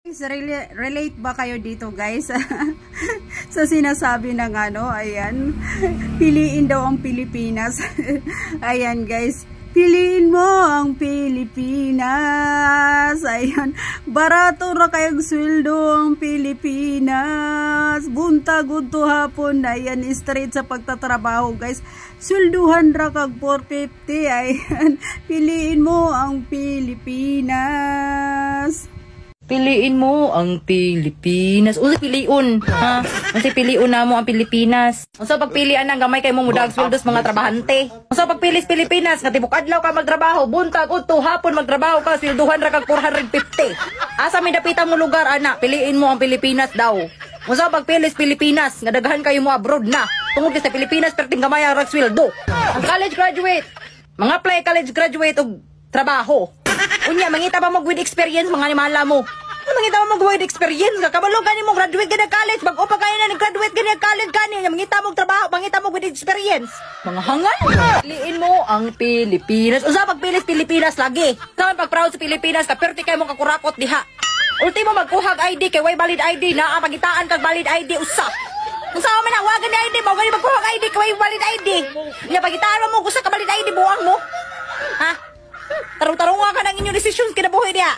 Guys, relate ba kayo dito guys? Sa sinasabi ng ayan, piliin daw ang Pilipinas. Ayan guys, piliin mo ang Pilipinas. Ayan, barato ra kayong sweldo ang Pilipinas. Buntag udto hapon, ayan, straight sa pagtatrabaho guys. Swelduhan ra kag 450. Ayan, piliin mo ang Pilipinas. Piliin mo ang Pilipinas. Usa piliun, ha? Kasi piliun na mo ang Pilipinas. Usa pagpilian ng gamay kay mo mudag sweldos mga trabahante. Usa pagpilis Pilipinas, nga tibok adlaw ka magtrabaho, buntag udto hapon magtrabaho ka, swelduhan ra kag 450. Asa mi dapitang mo lugar ana? Piliin mo ang Pilipinas daw. Usa pagpilis Pilipinas, nga daghan kayo mo abroad na. Tungod sa Pilipinas perting gamay ang sweldo. Ang college graduate, mga apply college graduate og trabaho. Unya, mangita ba mag with experience mga animala mo? Mangita ba mag with experience? Kabalo gani mo graduate gani college, bago pa kaya na nag-graduate gani college gani, mangita mo trabaho, mangita mo with experience. Mga hangal. Piliin mo ang Pilipinas. Usa pagpilis Pilipinas lagi. Sa pag proud sa Pilipinas, kaperte kay mo kakurakot diha. Ultimo magkuhag ID kay way valid ID na pagitaan kag valid ID usa. Unsa man na wagan ni ID, mao gani magkuhag ID kay way valid ID. Nya pagitaan mo usa ka valid ID buang mo. Ha? Tarong-tarong ka ng inyong decisions kinabuhi niya.